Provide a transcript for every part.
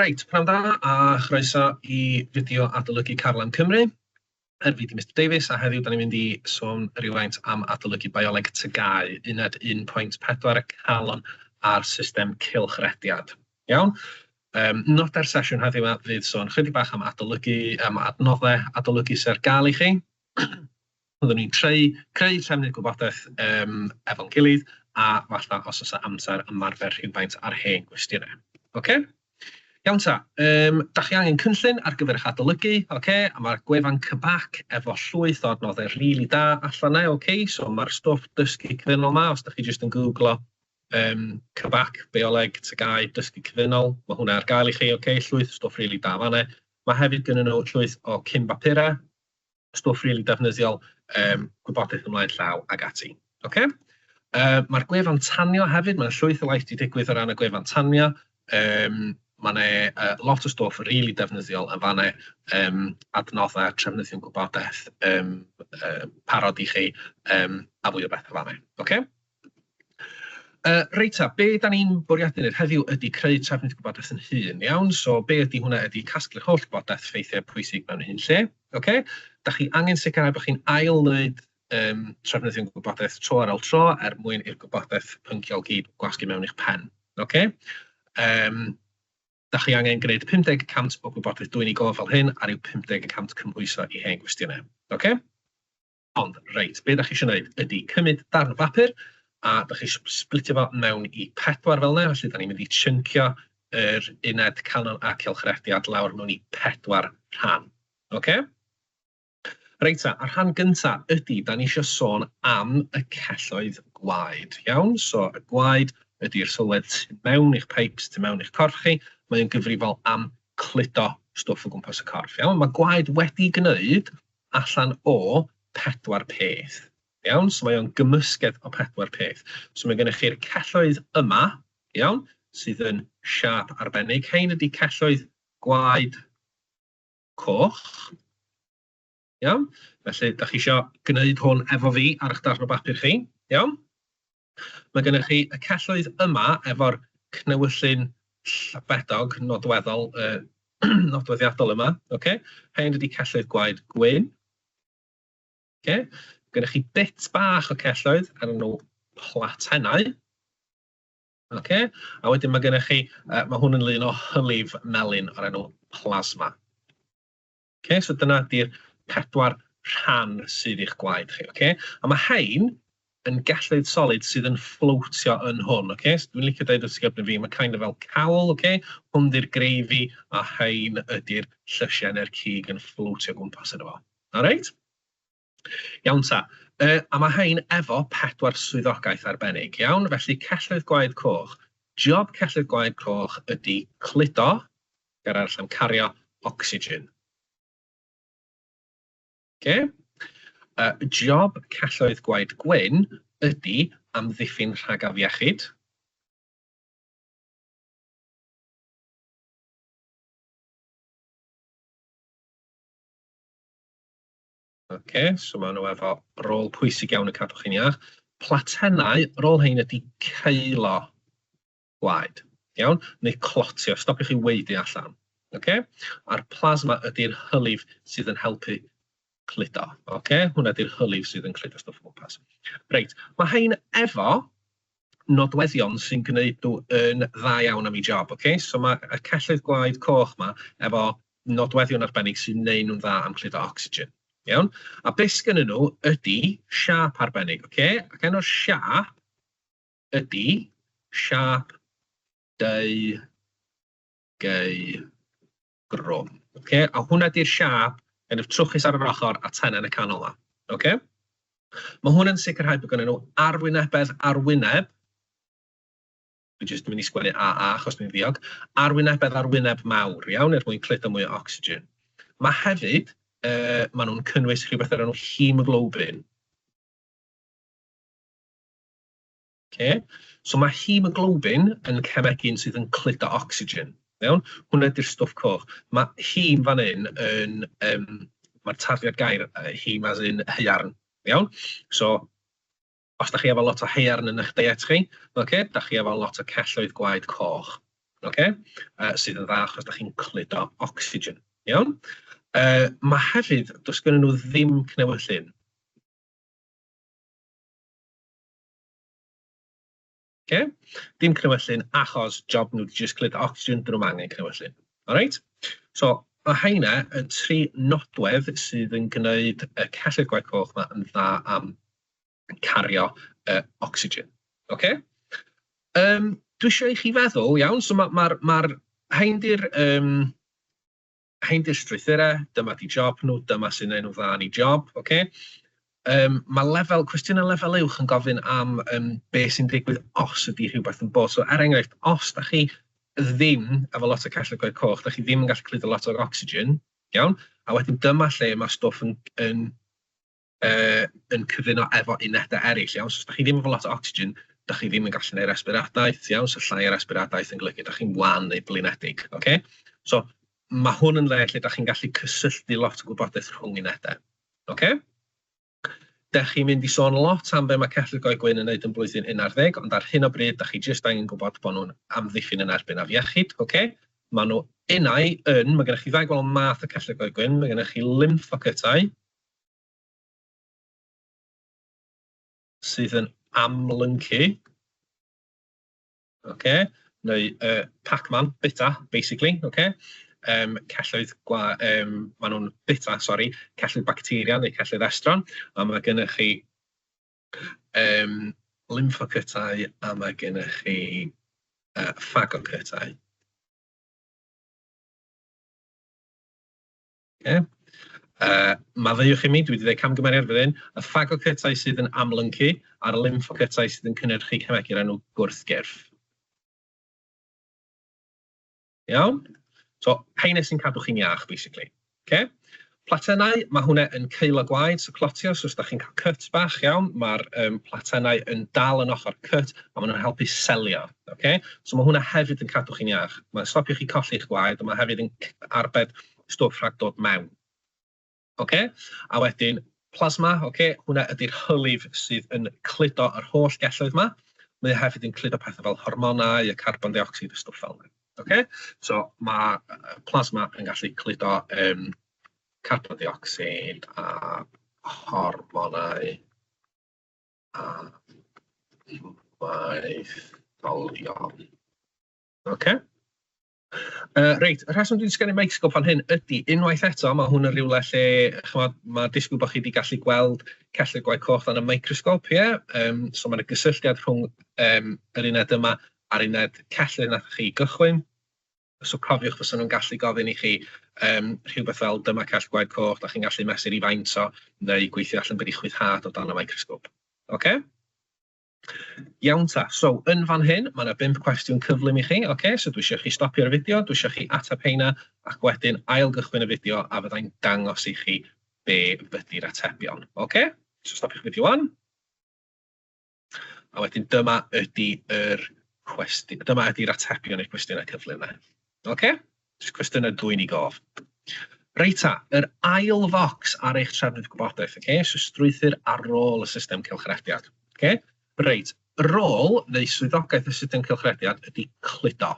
Reit, pnawn da a chroeso i fideo adolygu Calon Cymru. Fi di Mr Davies a heddiw da ni'n mynd i sôn rhywfaint am adolygu Bioleg TGAU uned 1.4 Calon ar system Cylchrediad. Iawn? Nodau'r sesiwn heddiw fydd sôn chydig bach am adolygu, am adnoddau adolygu sy'n ar gael i chi. Byddwn ni'n creu trefnydd gwybodaeth efo'n gilydd a falle os oes amser ymarfer rhywfaint ar hen gwestiynau. Okay? Iawn ta, da chi angen cynllun ar gyfer eich adolygu, a mae'r gwefan cybac efo llwyth o adnoddau rili da allan yna, so mae'r stwff dysgu cyfunol yma, os da chi jyst yn googlo cybac, Bioleg, TGAU, dysgu cyfunol, mae hwnna ar gael i chi, llwyth stwff rili da fanna. Mae hefyd gyda nhw llwyth o cyn-bapurau, stwff rili defnyddiol, gwybodaeth ymlaen llaw ag ati. Mae'r gwefan tanio hefyd, mae'n llwyth o waith wedi digwydd o ran y gwefan tanio. Mae yna lot o stwff rili defnyddiol yn fanna, adnoddau, trefnyddion gwybodaeth, parod i chi, a fwy o bethau fanna. Reit ta, be da ni'n bwriadu wneud heddiw ydy creu trefnydd gwybodaeth yn hun, iawn? So be ydy hwnna ydy casglu'r holl gwybodaeth ffeithiau pwysig mewn un lle. Da chi angen sicrhau bod chi'n ail-wneud trefnyddion gwybodaeth tro ar ôl tro mwyn i'r gwybodaeth pynciol gyd gwasgu mewn i'ch pen. Da chi angen gwneud 50% o gwybodaeth dwyunigol fel hyn a ryw 50% cymhwyso i hen gwestiynau. Ond, reit, be da chi eisiau gwneud ydy cymryd darn o bapur a da chi splitio fo mewn i 4 fel yna, felly da ni'n mynd i chyncio yr uned Calon a Cylchrediad lawr mewn i 4 rhan. Reit ta, a'r rhan gyntaf ydy, da ni eisiau sôn am y celloedd gwaed, iawn? So, y gwaed ydy'r sylwedd mewn i'ch pipes, mewn i'ch corff chi, mae'n gyfrifol am cludo stwff o gwmpas y corff. Mae gwaed wedi gwneud allan o 4 peth. So mae o'n gymysgedd o 4 peth. So mae gennych chi'r celloedd yma, sydd yn siap arbennig. Hein ydy celloedd gwaed coch. Felly, da chi eisiau gwneud hwn efo fi ar eich darn o bapur chi. Mae gennych chi y celloedd yma efo'r cnewyllyn llabedog nodweddol, nodweddiadol yma. Hein ydy celloedd gwaed gwyn. Gennych chi bit bach o celloedd ar nhw platennau. A wedyn mae gennych chi, mae hwn yn lun o hylif melyn o'r enw plasma. So dyna ydy'r 4 rhan sydd i'ch gwaed chi. A mae hein yn gelloedd solid sydd yn fflowtio yn hwn. Dwi'n licio dweud wrth gyfnod fi, mae kind of fel cawl, hwn di'r greifi a hein ydy'r llysiau neu'r cig yn fflowtio gwmpas yna fo. Alright? Iawn ta. A mae hein efo 4 swyddogaeth arbennig, iawn? Felly celloedd gwaed coch. Job celloedd gwaed coch ydy cludo, ger arall am cario ocsigen. Job celloedd gwaed gwyn ydy amddiffyn rhagaf iechyd. So mae nhw efo rôl pwysig iawn y cadwch chi'n iach. Platennau, rôl hein ydy ceilo gwaed. Neu clotio, stopio chi weidu allan. A'r plasma ydy'r hylif sydd yn helpu cludo. Hwna ydy'r hylif sydd yn cludo stwff o gwmpas. Reit, mae hein efo nodweddion sy'n gwneud nhw yn dda iawn am ei job. So mae y celloedd gwaed coch yma efo nodweddion arbennig sy'n gwneud nhw'n dda am cludo ocsigen. A beth gynnu nhw ydy siap arbennig. Ac enw'r siap ydy siap deu geu grwm. A hwnna ydy'r siap yn y trwchus ar yr ochr a tenen y canol yma. Mae hwn yn sicrhau bod gynnu nhw arwynebedd arwyneb. Dwi'n jyst mynd i sgwennu AA achos dwi'n ddiog. Arwynebedd arwyneb mawr, iawn, mwyn cludo mwy o ocsigen. Mae hefyd, maen nhw'n cynnwys rhywbeth ar enw hemoglobin. So mae hemoglobin yn cemegyn sydd yn cludo ocsigen. Hwna ydy'r stwff coch. Mae hym fan hyn yn, mae'r tarddiad gair hym as in haearn. So, os da chi efo lot o haearn yn eich diet chi, da chi efo lot o celloedd gwaed coch. Okay? Sydd yn dda achos da chi'n cludo ocsigen. Iawn? Mae hefyd, does gen nhw ddim cnewyllyn. Okay? Dim cnewyllyn achos job nhw jyst cludo ocsigen, dyn nhw'n angen cnewyllyn. Alright? So, mae heina yn 3 nodwedd sydd yn gwneud y cellid gwaith coch yma yn dda am cario ocsigen. Okay? Dwi eisiau i chi feddwl, iawn, so mae'r hein di'r strwythurau, dyma di job nhw, dyma sy'n neud nhw dda yn ei job, okay? Mae cwestiynau lefel uwch yn gofyn am beth sy'n digwydd os ydy rhywbeth yn bod. So, enghraifft, os da chi ddim efo lot o cellid gwaith coch, da chi ddim yn gallu cludo lot o ocsigen, iawn, a wedyn dyma lle mae stwff yn cyfuno efo unedau eraill, iawn, so os da chi ddim efo lot o ocsigen, da chi ddim yn gallu gwneud resbiradaeth, iawn, so llai o resbiradaeth yn golygu, da chi'n wan neu blinedig, okay? So, mae hwn yn le lle da chi'n gallu cysylltu lot o gwybodaeth rhwng unedau, okay? Da chi'n mynd i sôn lot am be mae cellid gwaith gwyn yn gwneud yn blwyddyn 11, ond ar hyn o bryd, da chi jyst angen gwybod bod nhw'n amddiffyn yn erbyn afiechyd, okay? Mae nhw unau yn, mae gennych chi ddau gwahanol math o cellid gwaith gwyn, mae gennych chi lymphocytau, sydd yn amlyncu, okay? Neu Pac-Man, bita, basically, okay? Celloedd, maen nhw'n bita, sori, celloedd bacteria neu celloedd estron, a mae gennych chi lymphocytau a mae gennych chi phagocytau. Okay? Maddeuwch i mi, dwi wedi dweud camgymeriad fydd hyn, y phagocytau sydd yn amlyncu a'r lymphocytau sydd yn cynhyrchu cemegyr enw gwrthgyrff. Iawn? So, heine sy'n cadw chi'n iach, basically. Okay? Platennau, mae hwnna yn ceilo gwaed, so clotio, so os da chi'n cael cut bach, iawn, mae'r platennau yn dal yn ochr cut, a maen nhw'n helpu selio. Okay? So, mae hwnna hefyd yn cadw chi'n iach. Mae'n stopio chi colli'ch gwaed, a mae hefyd yn arbed stwff rhag dod mewn. Okay? A wedyn, plasma, okay? Hwnna ydy'r hylif sydd yn cludo yr holl gelloedd yma. Mae hefyd yn cludo pethau fel hormonau, y carbon dioxide, y stwff fel yna. Okay? So, mae plasma yn gallu cludo carbon dioxide a hormonau a maetholion. Okay? Reit, y rheswm dwi'n sgwennu microscope fan hyn ydy, unwaith eto, mae hwn yn rhywle lle, mae disgwyl bod chi wedi gallu gweld cellid gwaith coch yn y microscope, yeah? So mae'n y gysylltiad rhwng yr uned yma a'r uned cellid nath chi gychwyn. So cofiwch fysa nhw'n gallu gofyn i chi rhywbeth fel dyma cellid gwaith coch, da chi'n gallu mesur i faint o, neu gweithio allan bydd i chwythad o dan y microscope. Okay? Iawn ta, so yn fan hyn, mae yna 5 cwestiwn cyflym i chi, okay? So dwi eisiau chi stopio'r fideo, dwi eisiau chi ateb heina, ac wedyn ailgychwyn y fideo a fyddai'n dangos i chi be ydy'r atebion. Okay? So stopio'r fideo wan. A wedyn dyma ydy'r atebion i'r cwestiynau cyflym yna. Okay? Just cwestiynau dwi'n i gof. Reita, yr ail focs ar eich trefnydd gwybodaeth, okay? So strwythur ar ôl y system cylchrediad. Okay? Reit, rôl neu swyddogaeth y system cylchrediad ydy cludo.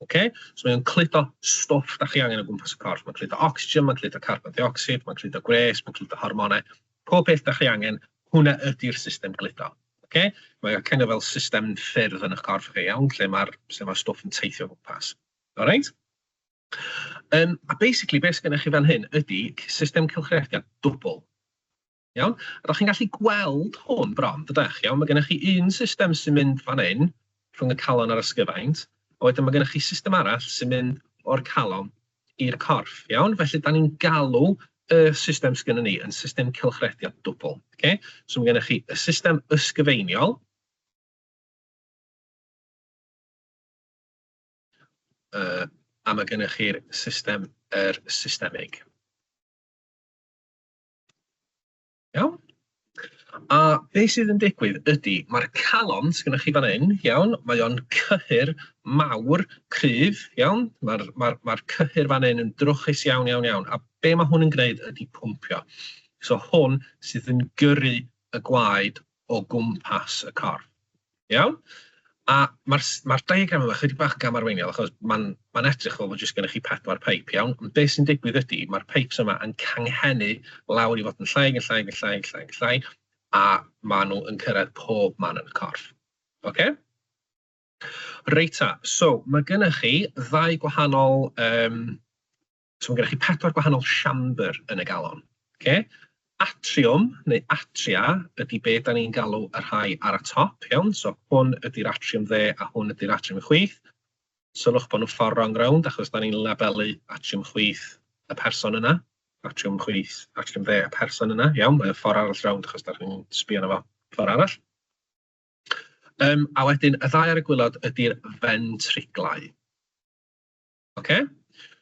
Okay? So mae'n cludo stwff da chi angen o gwmpas y corff. Mae'n cludo ocsigen, mae'n cludo carbon dioxide, mae'n cludo gwres, mae'n cludo hormonau. Pob beth da chi angen, hwnna ydy'r system gludo. Okay? Mae'n kind of fel system ffyrdd yn eich corff chi iawn, lle mae'r stwff yn teithio gwmpas. Alright? A basically, beth sy'n gennych chi fan hyn ydy system cylchrediad dwbl. Iawn? A da chi'n gallu gweld hwn bron, dydych, iawn? Mae gennych chi un system sy'n mynd fan hyn, rhwng y calon a'r ysgyfaint, a wedyn mae gennych chi system arall sy'n mynd o'r calon i'r corff, iawn? Felly, da ni'n galw y system sy'n ni yn system cylchrediad dwbl. Okay? So, mae gennych chi y system ysgyfeiniol, a mae gennych chi'r system systemig. Iawn? A beth sydd yn digwydd ydy, mae'r calon sydd gennych chi fan hyn, iawn, mae o'n cyhyr mawr, cryf, iawn, mae'r cyhyr fan hyn yn drwchus iawn, iawn, iawn, a be mae hwn yn gwneud ydy pwmpio. So hwn sydd yn gyrru y gwaed o gwmpas y corff, iawn? A mae'r diagram yma chydig bach gamarweiniol, achos mae'n edrych fel bod jyst gennych chi 4 peip, iawn? Ond beth sy'n digwydd ydy, mae'r peips yma yn canghenu lawr i fod yn llai, a maen nhw yn cyrraedd pob man yn y corff. Okay? Reita, so mae gennych chi ddau gwahanol, so mae gennych chi 4 gwahanol siambr yn y galon. Okay? Atrium, neu atria, ydy be da ni'n galw y rhai ar y top, iawn? So hwn ydy'r atrium dde a hwn ydy'r atrium chwith. Sylwch bod nhw'n ffordd wrong round, achos da ni'n labelu atrium chwith y person yna. Atrium chwith, atrium dde y person yna, iawn? Mae'n ffordd arall round, achos da ni'n sbio yna fo ffordd arall. A wedyn, y ddau ar y gwylod ydy'r ventriglau. Okay?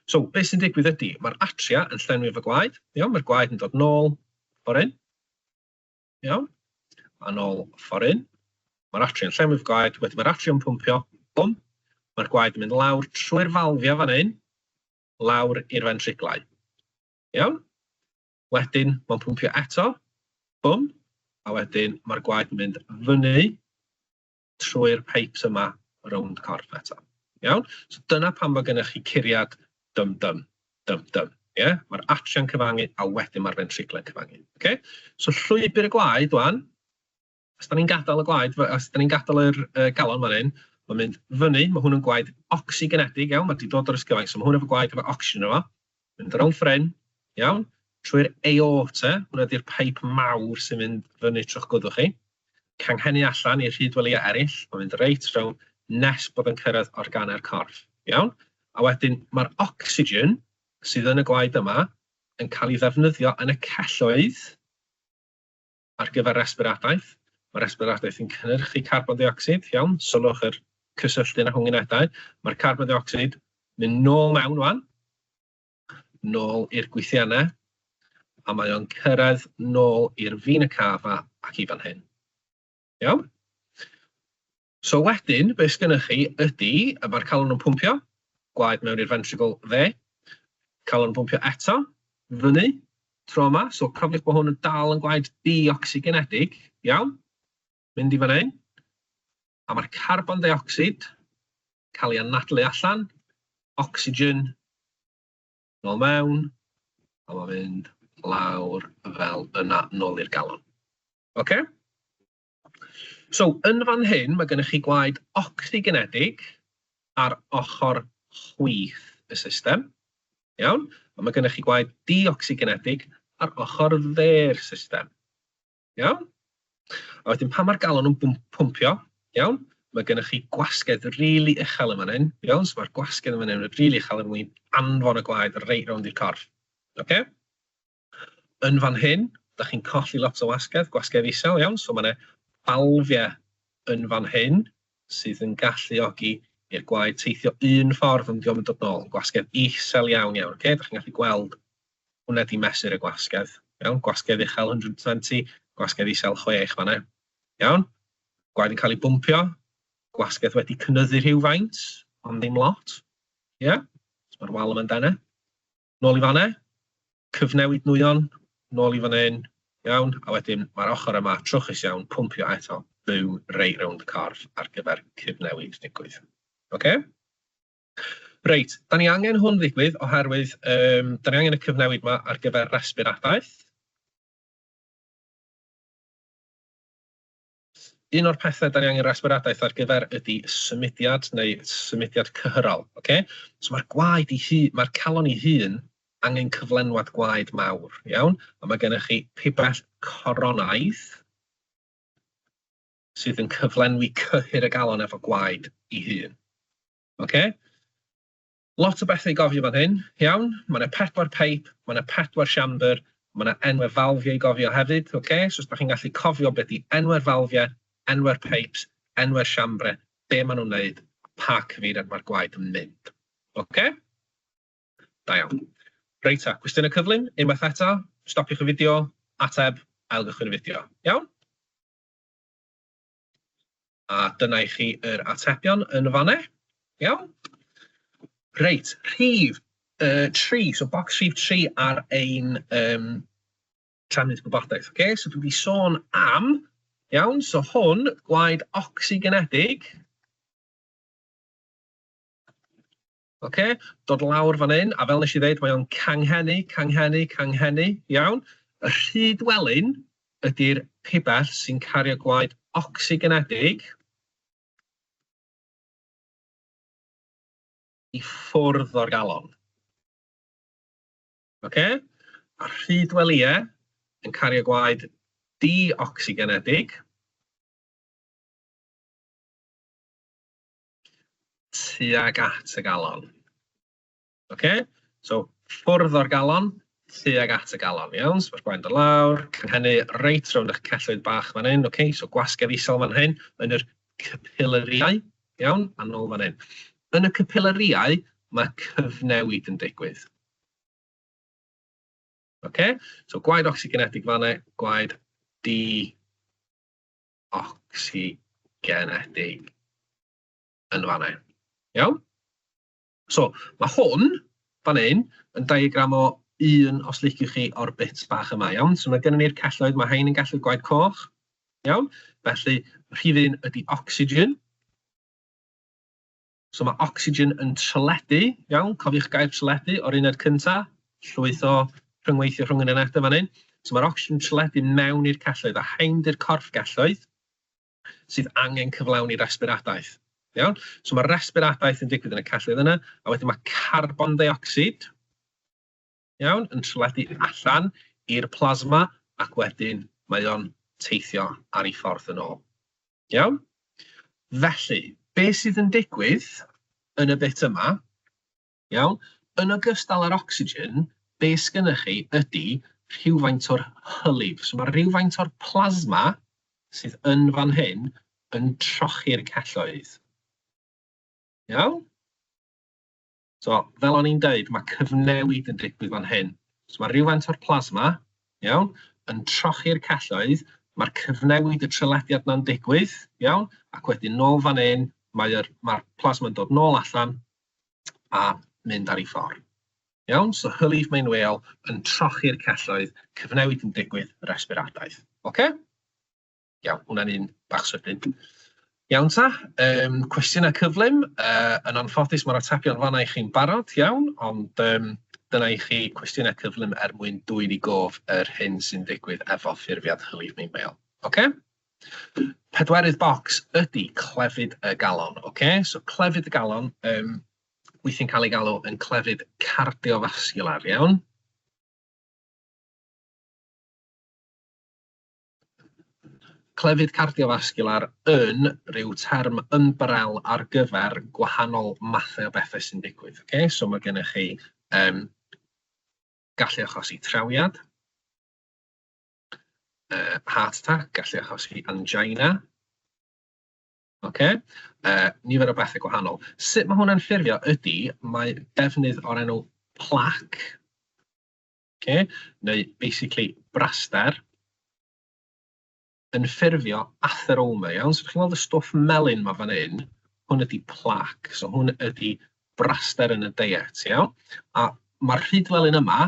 So, beth sy'n digwydd ydy, mae'r atria yn llenwi efo gwaed, iawn? Mae'r gwaed yn dod nôl, ffordd un, iawn? A nôl ffordd un. Mae'r atrium yn llenwi efo gwaed, wedyn mae'r atrium yn pwmpio, bwm. Mae'r gwaed yn mynd lawr trwy'r falfia fan hyn, lawr i'r ventriglau. Iawn? Wedyn, mae'n pwmpio eto, bwm. A wedyn, mae'r gwaed yn mynd fyny trwy'r peips yma rownd corff eto. Iawn? So dyna pan mae gennych chi curiad dym-dym. Yeah? Mae'r atria'n cyfangu a wedyn mae'r ventrigle'n cyfangu. Okay? So llwybr y gwaed, wan, os da ni'n gadael y gwaed, os da ni'n gadael yr galon fan hyn, mae'n mynd fyny, mae hwn yn gwaed ocsigenedig, iawn, mae wedi dod o'r ysgyfaint, so mae hwn efo gwaed efo ocsigen yma, mynd rownd ffren, iawn, trwy'r aorta, hwnna ydy'r peip mawr sy'n mynd fyny trwy'ch gwddwch chi, canghenu allan i'r hydweliau eraill, mae'n mynd reit rownd nes bod yn cyrraedd organau'r corff, iawn, a wedyn mae'r ocsigen sydd yn y gwaed yma yn cael ei ddefnyddio yn y celloedd ar gyfer resbiradaeth. Mae'r resbiradaeth yn cynhyrchu carbon dioxid, iawn, sylwch yr cysylltu rhwng unedau. Mae'r carbon dioxid mynd nôl mewn wan, nôl i'r gwythiannau, a mae o'n cyrraedd nôl i'r vena cava ac i fan hyn. Iawn? So wedyn, beth sgynnych chi ydy, mae'r calon yn pwmpio, gwaed mewn i'r ventricle dde, calon yn pwmpio eto, fyny, tro yma, so cofiwch bod hwn yn dal yn gwaed di-ocsigenedig, iawn, mynd i fan hyn, a mae'r carbon dioxid cael ei anadlu allan, ocsigen, nôl mewn, a mae'n mynd lawr fel yna nôl i'r galon. Okay? So, yn fan hyn, mae gennych chi gwaed ocsigenedig ar ochr chwith y system. Iawn? A mae gennych chi gwaed di-ocsigenedig ar ochr dde'r system. Iawn? A wedyn pan mae'r galon yn pwmpio, iawn? Mae gennych chi gwasgedd rili uchel yma hyn, iawn? So mae'r gwasgedd yma hyn rili uchel yn mwyn anfon y gwaed reit rownd i'r corff. Okay? Yn fan hyn, da chi'n colli lot o gwasgedd isel, iawn? So mae yna falfiau yn fan hyn sydd yn galluogi i'r gwaed teithio un ffordd ond diolch yn dod nôl. Gwasgedd isel iawn. Okay? Da chi'n gallu gweld hwnna di mesur y gwasgedd. Iawn? Gwasgedd uchel 120, gwasgedd isel 6 fan'na. Iawn? Gwaed yn cael ei bwmpio, gwasgedd wedi cynyddu rhywfaint, ond ddim lot. Yeah? So mae'r wal yma'n dene. Nôl i fan'na, cyfnewid nwyon, nôl i fan hyn, iawn, a wedyn mae'r ochr yma trwchus iawn, pwmpio eto, byw reit rownd y corff ar gyfer cyfnewid digwydd. Okay? Reit, da ni angen hwn ddigwydd oherwydd da ni angen y cyfnewid yma ar gyfer resbiradaeth. Un o'r pethau da ni angen resbiradaeth ar gyfer ydy symudiad neu symudiad cyhyrol. Okay? So mae'r gwaed mae'r calon ei hun angen cyflenwad gwaed mawr, iawn? A mae gennych chi pibell coronaidd sydd yn cyflenwi cyhyr y galon efo gwaed ei hun. Okay? Lot o bethau i gofio fan hyn, iawn? Mae yna 4 peip, mae yna 4 siambr, mae yna enwau falfiau i gofio hefyd, okay? So os da chi'n gallu cofio beth i enwau'r falfiau, enwau'r peips, enwau'r siambrau, be maen nhw'n wneud, pa cyfeiriad mae'r gwaed yn mynd. Okay? Da iawn. Reita, cwestiwn y cyflym, unwaith eto, stopiwch y fideo, ateb, ailgychwyn y fideo. Iawn? A dyna i chi yr atebion yn fan'na. Iawn? Reit, rhif 3, so bocs rhif 3 ar ein trefnydd gwybodaeth. Okay? So dwi wedi sôn am, iawn, so hwn, gwaed ocsigenedig, Okay? Dod lawr fan hyn, a fel nes i ddeud, mae o'n canghenu, iawn. Y rhyd welyn ydy'r pibell sy'n cario gwaed ocsigenedig i ffwrdd o'r galon. Okay? A rhyd weliau yn cario gwaed di-ocsigenedig tuag at y galon. Okay? So, ffwrdd o'r galon, tuag at y galon, iawn? So, mae'r gwaed o lawr, canghenu reit rownd eich celloedd bach fan hyn, okay? So, gwasgedd isel fan hyn, yn yr capillariau, iawn? A nôl fan hyn. Yn y capillariau, mae cyfnewid yn digwydd. Okay? So, gwaed ocsigenedig fan hyn, gwaed di-ocsigenedig yn fan hyn. Iawn? So, mae hwn, fan hyn, yn diagram o un, os liciwch chi, o'r bits bach yma, iawn? So, mae gennym ni'r celloedd, mae hein yn gallu gwaed coch, iawn? Felly, rhif un ydy oxygen. So, mae oxygen yn treledu, iawn? Cofiwch gair treledu o'r uned cyntaf, llwyth o rhyngweithio rhwng yn unedau fan hyn. So, mae'r oxygen treledu mewn i'r celloedd, a hein di'r corff gelloedd sydd angen cyflawni resbiradaeth. Iawn? So mae resbiradaeth yn digwydd yn y celloedd yna, a wedyn mae carbon dioxid, iawn, yn treledu allan i'r plasma, ac wedyn mae o'n teithio ar ei ffordd yn ôl. Iawn? Felly, beth sydd yn digwydd yn y bit yma, iawn, yn ogystal â'r oxygen, beth sgynnach chi ydy rhywfaint o'r hylif. So mae rhywfaint o'r plasma sydd yn fan hyn yn trochi'r celloedd. Iawn? So, fel o'n i'n dweud, mae cyfnewid yn digwydd fan hyn. So, mae rhywfaint o'r plasma, iawn, yn trochi'r celloedd, mae'r cyfnewid y trelediad na'n digwydd, iawn, ac wedyn nôl fan hyn, mae'r plasma'n dod nôl allan a mynd ar ei ffordd. Iawn? So, hylif mewn whale yn trochi'r celloedd, cyfnewid yn digwydd, resbiradaeth. Okay? Iawn, hwnna'n un bach sydyn. Iawn ta, cwestiynau cyflym, yn anffodus mae'r atebion fanna i chi'n barod, iawn, ond dyna i chi cwestiynau cyflym mwyn dwyn i gof yr hyn sy'n digwydd efo ffurfiad hylif mewn whale. Okay? Pedwerydd bocs ydy clefyd y galon. Okay? So clefyd y galon, weithiau'n cael ei galw yn clefyd cardiofascular, iawn. Clefyd cardiofascular yn rhyw term ymbrel ar gyfer gwahanol mathau o bethau sy'n digwydd. Okay? So mae gennych chi gallu achosi trawiad, heart attack, gallu achosi angina. Okay? Nifer o bethau gwahanol. Sut mae hwnna'n ffurfio ydy, mae defnydd o'r enw plaque, okay? Neu basically braster, yn ffurfio atheroma, iawn? So, chi'n gweld y stwff melyn ma fan hyn, hwn ydy plaque, so hwn ydy braster yn y diet, iawn? A mae'r rhydwelyn yma,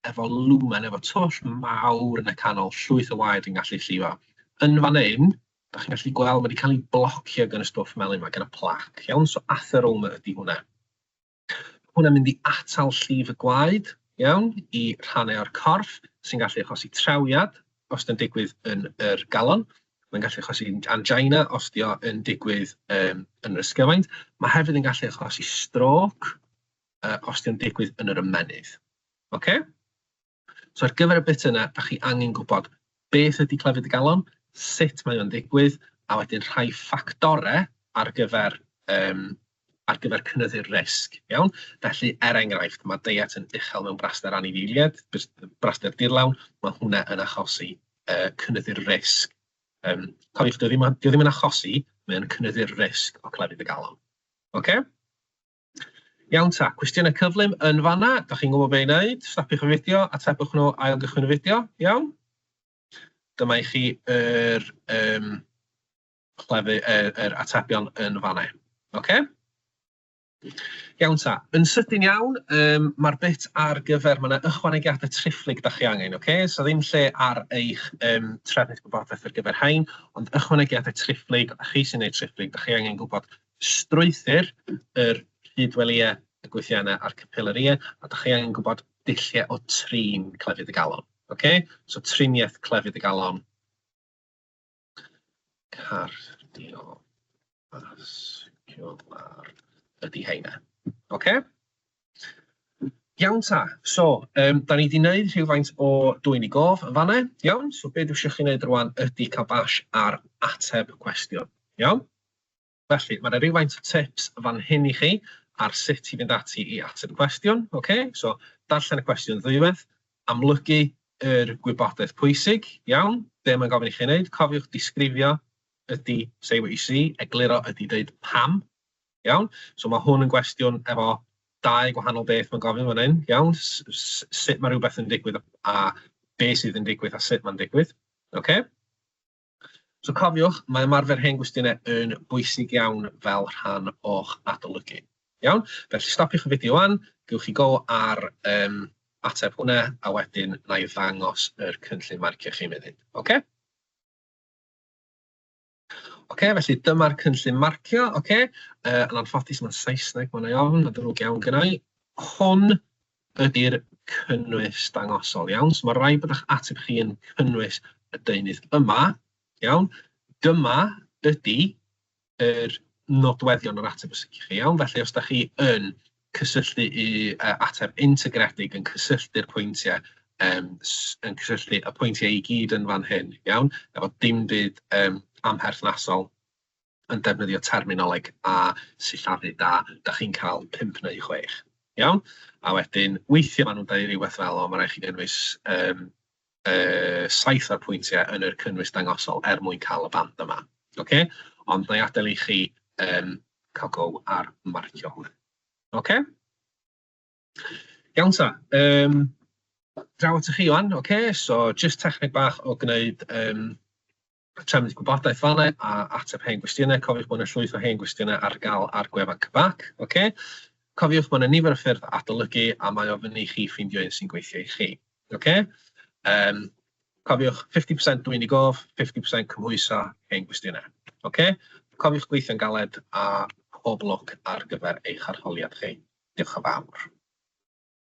efo lumen, efo twll mawr yn y canol, llwyth o waed yn gallu llifo. Yn fan hyn, da chi'n gallu gweld, mae wedi cael ei blocio gan y stwff melyn yma, gan y plaque, iawn? So, atheroma ydy hwnna. Hwnna'n mynd i atal llif y gwaed, iawn, i rhannau o'r corff, sy'n gallu achosi trawiad, os ydy'n digwydd yn yr galon. Mae'n gallu achosi angina os ydy'n digwydd yn yr ysgyfaint. Mae hefyd yn gallu achosi stroke os ydy'n digwydd yn yr ymennydd. Okay? So ar gyfer y bit yna, da chi angen gwybod beth ydy clefyd y galon, sut mae o'n digwydd, a wedyn rhai ffactorau ar gyfer cynyddu'r risg. Iawn? Felly, enghraifft, mae diet yn uchel mewn braster anifeiliaid, braster dirlawn, mae hwnna yn achosi cynyddu'r risg. Cofiwch, dio ddim yn achosi, mae'n cynyddu'r risg o clefyd y galon. Okay? Iawn ta, cwestiynau cyflym yn fanna, da chi'n gwybod beth i wneud, stapiwch y fideo, atebwch nhw ail gychwyn y fideo, iawn? Dyma i chi yr atebion yn fanna. Okay? Iawn ta, yn sydyn iawn, mae'r bit ar gyfer, mae yna ychwanegiadau trifflig da chi angen, okay? So ddim lle ar eich trefnydd gwybodaeth ar gyfer hein, ond ychwanegiadau trifflig, a chi sy'n gwneud trifflig, da chi angen gwybod strwythur yr rhydweliau y gweithiannau a'r capillary, a ydych chi angen gwybod dulliau o trin clefyd y galon. Okay? So triniaeth clefyd y galon. Cardiovascular ydy heina. Okay? Iawn ta. So, da ni wedi gwneud rhywfaint o dwyni gof yn fanna. Iawn. So, beth yw'ch chi wneud rwan ydy cael bash ar ateb cwestiwn. Iawn. Felly, mae yna rhywfaint o tips fan hyn i chi ar sut i fynd ati i ateb y cwestiwn. Okay? So, darllen y cwestiwn ddwywaith, amlygu yr gwybodaeth pwysig. Iawn. Be mae'n gofyn i chi wneud? Cofiwch disgrifio ydy say what you see, egluro ydy dweud pam. Iawn. So, mae hwn yn gwestiwn efo dau gwahanol beth mae'n gofyn fan hyn. Iawn. Sut mae rhywbeth yn digwydd a be sydd yn digwydd a sut mae'n digwydd. Okay? So cofiwch, mae ymarfer hen gwestiynau yn bwysig iawn fel rhan o'ch adolygu. Iawn? Felly stopiwch y fideo wan, gewch chi go ar ateb hwnna, a wedyn na i ddangos yr cynllun marcio chi'n mynd. Okay? Okay, felly dyma'r cynllun marcio. Okay? Yn anffodus mae'n Saesneg, mae'n ei ofn, mae'n drwg iawn gynnau. Hwn ydy'r cynnwys dangosol, iawn? So mae rhaid bydda'ch ateb chi yn cynnwys y deunydd yma. Iawn, dyma ydy yr nodweddion o'r ateb os ydych chi, iawn. Felly, os ydych chi yn cysylltu i ateb integredig yn cysylltu'r pwyntiau, yn cysylltu y pwyntiau i gyd yn fan hyn, iawn, efo dim byd amherthnasol yn defnyddio terminoleg a sillafu da, da chi'n cael 5 neu 6, iawn. A wedyn, weithio maen nhw'n dweud rhywbeth fel o, mae rhaid chi gynnwys 7 o'r pwyntiau yn yr cynnwys dangosol mwyn cael y band yma. Okay? Ond na i adael i chi cael go ar marcio hwnna. Okay? Iawn ta. Draw at chi wan. Okay? So, just techneg bach o gwneud trefnydd gwybodaeth fanna a ateb hen gwestiynau. Cofiwch bod yna llwyth o hen gwestiynau ar gael ar gwefan cybac. Okay? Cofiwch bod yna nifer o ffyrdd adolygu a mae o fyny i chi ffeindio un sy'n gweithio i chi. Okay? Cofiwch 50% dwyni gof, 50% cymhwyso hen gwestiynau. Okay? Cofiwch gweithio'n galed a pob lwc ar gyfer eich arholiad chi. Diolch yn fawr.